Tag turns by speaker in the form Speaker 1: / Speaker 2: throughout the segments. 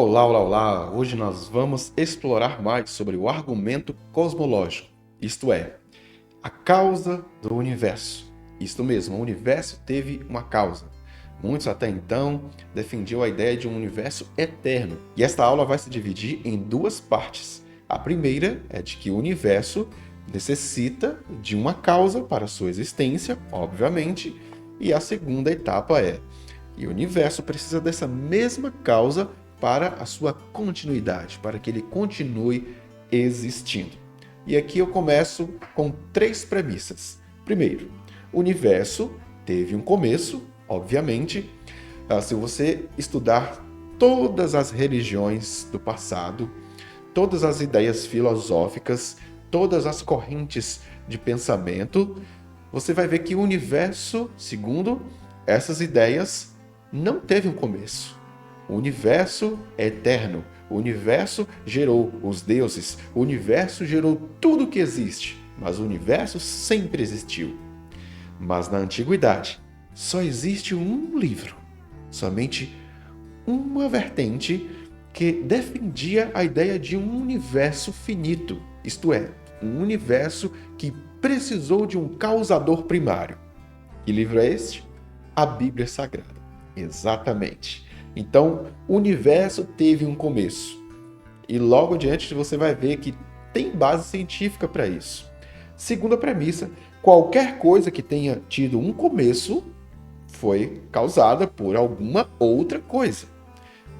Speaker 1: Olá, olá, olá! Hoje nós vamos explorar mais sobre o argumento cosmológico, isto é, a causa do universo. Isto mesmo, o universo teve uma causa. Muitos até então defendiam a ideia de um universo eterno. E esta aula vai se dividir em duas partes. A primeira é de que o universo necessita de uma causa para sua existência, obviamente, e a segunda etapa é que o universo precisa dessa mesma causa para a sua continuidade, para que ele continue existindo. E aqui eu começo com três premissas. Primeiro, o universo teve um começo, obviamente. Se você estudar todas as religiões do passado, todas as ideias filosóficas, todas as correntes de pensamento, você vai ver que o universo, segundo essas ideias, não teve um começo. O universo é eterno. O universo gerou os deuses. O universo gerou tudo que existe. Mas o universo sempre existiu. Mas na antiguidade, só existe um livro. Somente uma vertente que defendia a ideia de um universo finito. Isto é, um universo que precisou de um causador primário. Que livro é este? A Bíblia Sagrada. Exatamente. Então, o universo teve um começo. E logo adiante você vai ver que tem base científica para isso. Segunda premissa, qualquer coisa que tenha tido um começo foi causada por alguma outra coisa.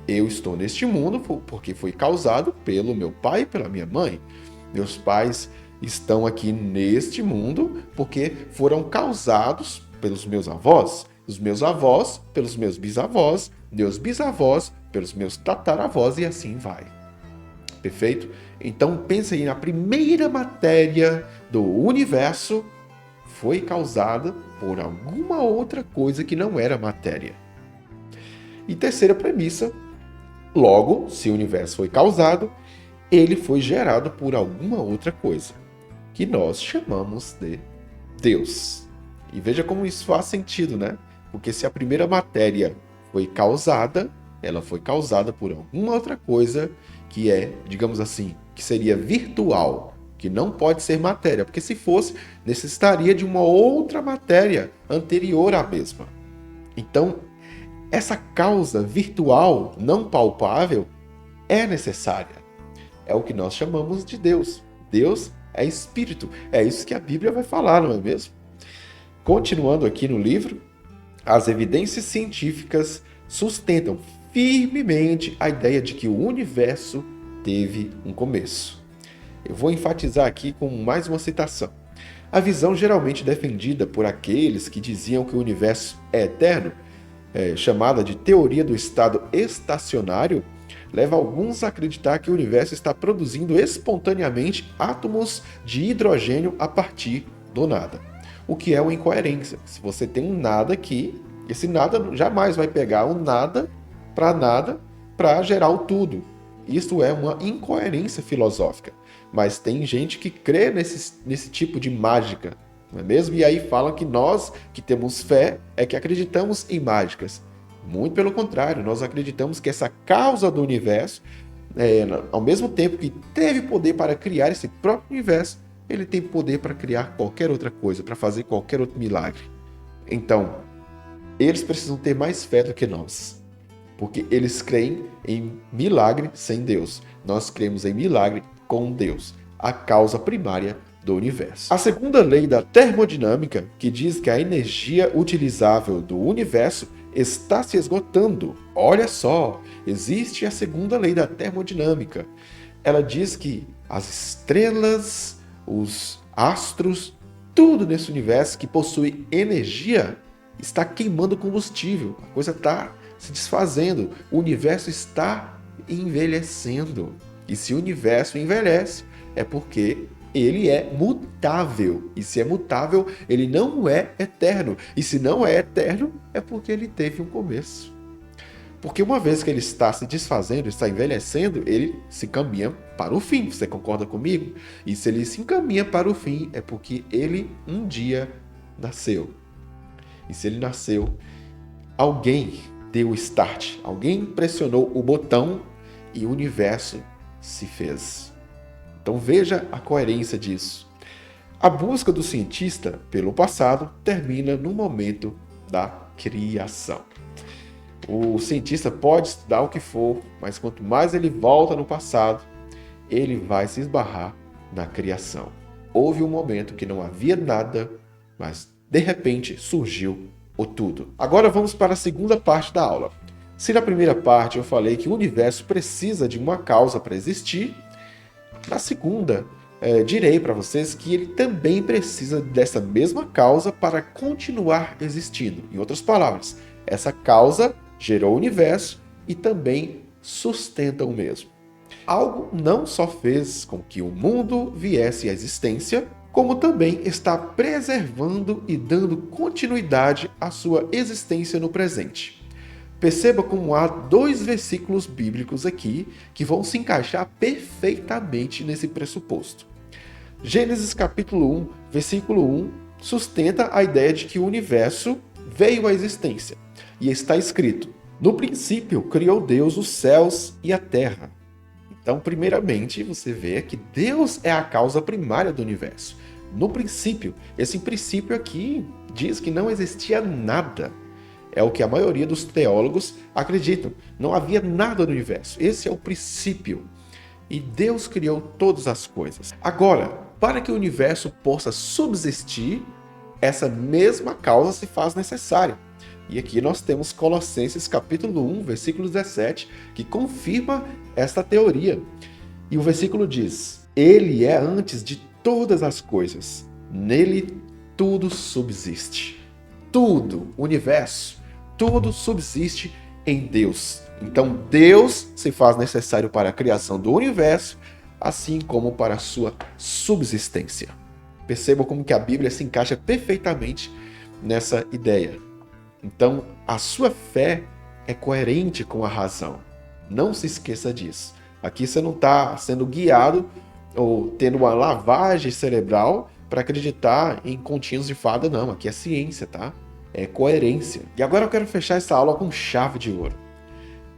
Speaker 1: Eu estou neste mundo porque foi causado pelo meu pai e pela minha mãe. Meus pais estão aqui neste mundo porque foram causados pelos meus avós. Os meus avós pelos meus bisavós, meus bisavós pelos meus tataravós e assim vai. Perfeito? Então pense aí na primeira matéria do universo foi causada por alguma outra coisa que não era matéria. E terceira premissa, logo, se o universo foi causado, ele foi gerado por alguma outra coisa, que nós chamamos de Deus. E veja como isso faz sentido, né? Porque se a primeira matéria foi causada, ela foi causada por alguma outra coisa que é, digamos assim, que seria virtual, que não pode ser matéria, porque se fosse, necessitaria de uma outra matéria anterior à mesma. Então, essa causa virtual, não palpável, é necessária. É o que nós chamamos de Deus. Deus é espírito. É isso que a Bíblia vai falar, não é mesmo? Continuando aqui no livro, as evidências científicas sustentam firmemente a ideia de que o universo teve um começo. Eu vou enfatizar aqui com mais uma citação. A visão geralmente defendida por aqueles que diziam que o universo é eterno, chamada de teoria do estado estacionário, leva alguns a acreditar que o universo está produzindo espontaneamente átomos de hidrogênio a partir do nada. O que é uma incoerência. Se você tem um nada aqui, esse nada jamais vai pegar um nada para gerar o tudo. Isso é uma incoerência filosófica. Mas tem gente que crê nesse tipo de mágica, não é mesmo? E aí falam que nós, que temos fé, é que acreditamos em mágicas. Muito pelo contrário, nós acreditamos que essa causa do universo, ao mesmo tempo que teve poder para criar esse próprio universo, ele tem poder para criar qualquer outra coisa, para fazer qualquer outro milagre. Então, eles precisam ter mais fé do que nós, porque eles creem em milagre sem Deus. Nós cremos em milagre com Deus, a causa primária do universo. A segunda lei da termodinâmica, que diz que a energia utilizável do universo está se esgotando. Olha só, existe a segunda lei da termodinâmica. Ela diz que as estrelas, os astros, tudo nesse universo que possui energia está queimando combustível. A coisa está se desfazendo. O universo está envelhecendo. E se o universo envelhece, é porque ele é mutável. E se é mutável, ele não é eterno. E se não é eterno, é porque ele teve um começo. Porque uma vez que ele está se desfazendo, está envelhecendo, ele se caminha para o fim. Você concorda comigo? E se ele se encaminha para o fim, é porque ele um dia nasceu. E se ele nasceu, alguém deu o start, alguém pressionou o botão e o universo se fez. Então veja a coerência disso. A busca do cientista pelo passado termina no momento da criação. O cientista pode estudar o que for, mas quanto mais ele volta no passado, ele vai se esbarrar na criação. Houve um momento que não havia nada, mas de repente surgiu o tudo. Agora vamos para a segunda parte da aula. Se na primeira parte eu falei que o universo precisa de uma causa para existir, na segunda direi para vocês que ele também precisa dessa mesma causa para continuar existindo. Em outras palavras, essa causa gerou o universo e também sustenta o mesmo. Algo não só fez com que o mundo viesse à existência, como também está preservando e dando continuidade à sua existência no presente. Perceba como há 2 versículos bíblicos aqui que vão se encaixar perfeitamente nesse pressuposto. Gênesis capítulo 1, versículo 1, sustenta a ideia de que o universo veio à existência. E está escrito: no princípio criou Deus os céus e a terra. Então, primeiramente, você vê que Deus é a causa primária do universo. No princípio, esse princípio aqui diz que não existia nada. É o que a maioria dos teólogos acreditam. Não havia nada no universo. Esse é o princípio. E Deus criou todas as coisas. Agora, para que o universo possa subsistir, essa mesma causa se faz necessária. E aqui nós temos Colossenses capítulo 1, versículo 17, que confirma esta teoria. E o versículo diz: Ele é antes de todas as coisas. Nele tudo subsiste. Tudo, o universo, tudo subsiste em Deus. Então Deus se faz necessário para a criação do universo, assim como para a sua subsistência. Percebam como que a Bíblia se encaixa perfeitamente nessa ideia. Então, a sua fé é coerente com a razão. Não se esqueça disso. Aqui você não está sendo guiado ou tendo uma lavagem cerebral para acreditar em continhos de fada, não. Aqui é ciência, tá? É coerência. E agora eu quero fechar essa aula com chave de ouro.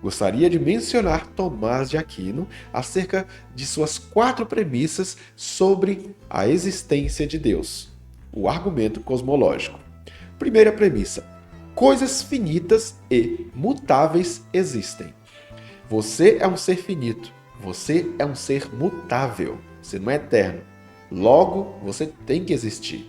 Speaker 1: Gostaria de mencionar Tomás de Aquino acerca de suas 4 premissas sobre a existência de Deus. O argumento cosmológico. Primeira premissa: coisas finitas e mutáveis existem. Você é um ser finito. Você é um ser mutável. Você não é eterno. Logo, você tem que existir.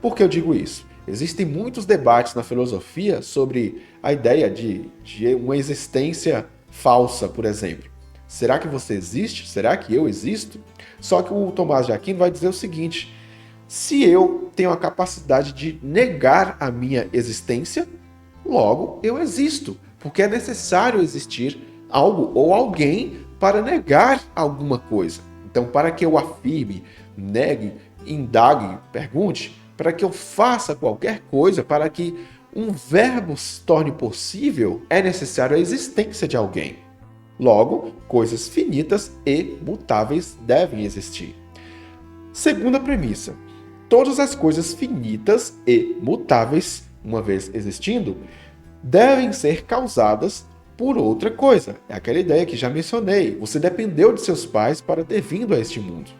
Speaker 1: Por que eu digo isso? Existem muitos debates na filosofia sobre a ideia de uma existência falsa, por exemplo. Será que você existe? Será que eu existo? Só que o Tomás de Aquino vai dizer o seguinte: se eu tenho a capacidade de negar a minha existência, logo eu existo, porque é necessário existir algo ou alguém para negar alguma coisa. Então, para que eu afirme, negue, indague, pergunte, para que eu faça qualquer coisa, para que um verbo se torne possível, é necessário a existência de alguém. Logo, coisas finitas e mutáveis devem existir. Segunda premissa: todas as coisas finitas e mutáveis, uma vez existindo, devem ser causadas por outra coisa. É aquela ideia que já mencionei. Você dependeu de seus pais para ter vindo a este mundo.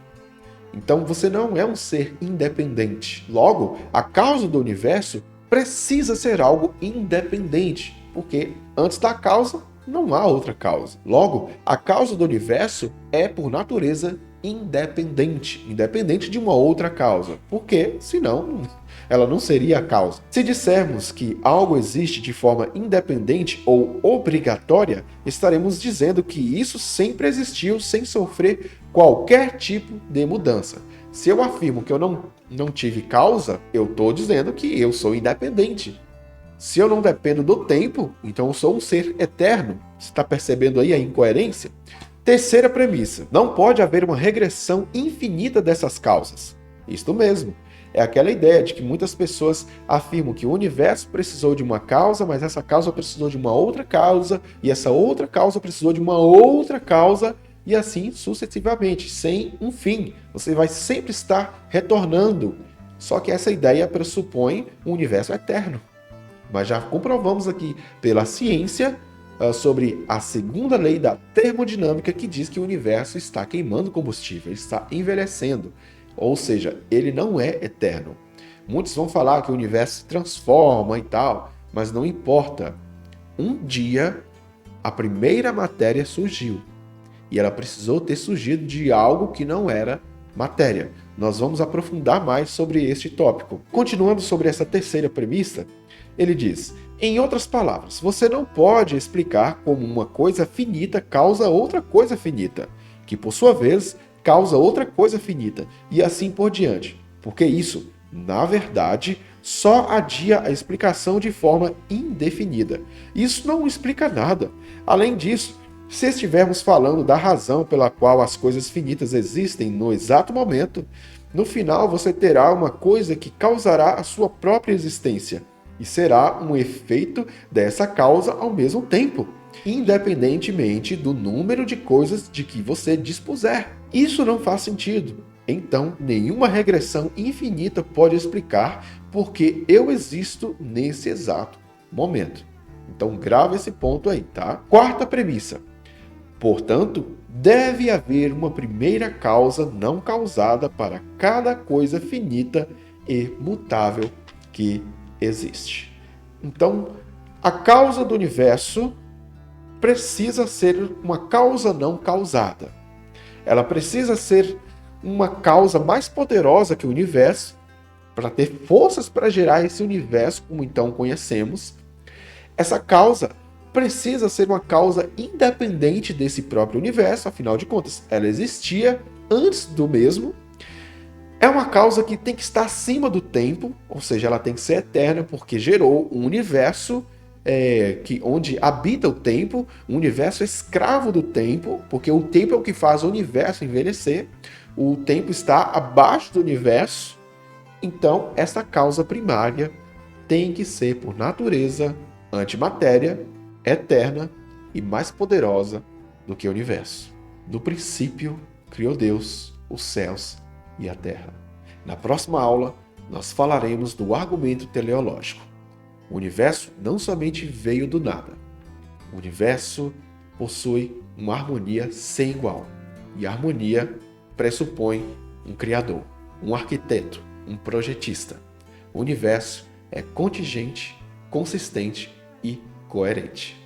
Speaker 1: Então você não é um ser independente. Logo, a causa do universo precisa ser algo independente, porque antes da causa não há outra causa. Logo, a causa do universo é, por natureza, independente de uma outra causa, porque senão ela não seria a causa. Se dissermos que algo existe de forma independente ou obrigatória, estaremos dizendo que isso sempre existiu sem sofrer qualquer tipo de mudança. Se eu afirmo que eu não tive causa, eu estou dizendo que eu sou independente. Se eu não dependo do tempo, então eu sou um ser eterno. Você está percebendo aí a incoerência? Terceira premissa: não pode haver uma regressão infinita dessas causas. Isto mesmo. É aquela ideia de que muitas pessoas afirmam que o universo precisou de uma causa, mas essa causa precisou de uma outra causa, e essa outra causa precisou de uma outra causa, e assim sucessivamente, sem um fim. Você vai sempre estar retornando. Só que essa ideia pressupõe um universo eterno. Mas já comprovamos aqui pela ciência sobre a segunda lei da termodinâmica, que diz que o universo está queimando combustível, ele está envelhecendo, ou seja, ele não é eterno. Muitos vão falar que o universo se transforma e tal, mas não importa. Um dia, a primeira matéria surgiu, e ela precisou ter surgido de algo que não era matéria. Nós vamos aprofundar mais sobre este tópico. Continuando sobre essa terceira premissa, ele diz: em outras palavras, você não pode explicar como uma coisa finita causa outra coisa finita, que por sua vez causa outra coisa finita, e assim por diante, porque isso, na verdade, só adia a explicação de forma indefinida. Isso não explica nada. Além disso, se estivermos falando da razão pela qual as coisas finitas existem no exato momento, no final você terá uma coisa que causará a sua própria existência, e será um efeito dessa causa ao mesmo tempo, independentemente do número de coisas de que você dispuser. Isso não faz sentido. Então, nenhuma regressão infinita pode explicar porque eu existo nesse exato momento. Então, grava esse ponto aí, tá? Quarta premissa. Portanto, deve haver uma primeira causa não causada para cada coisa finita e mutável que existe. Então, a causa do universo precisa ser uma causa não causada. Ela precisa ser uma causa mais poderosa que o universo, para ter forças para gerar esse universo como então conhecemos. Essa causa precisa ser uma causa independente desse próprio universo, afinal de contas, ela existia antes do mesmo. É uma causa que tem que estar acima do tempo, ou seja, ela tem que ser eterna, porque gerou um universo onde habita o tempo, um universo escravo do tempo, porque o tempo é o que faz o universo envelhecer, o tempo está abaixo do universo, então essa causa primária tem que ser, por natureza, antimatéria, eterna e mais poderosa do que o universo. No princípio, criou Deus os céus e a terra. Na próxima aula, nós falaremos do argumento teleológico. O universo não somente veio do nada. O universo possui uma harmonia sem igual. E a harmonia pressupõe um criador, um arquiteto, um projetista. O universo é contingente, consistente e coerente.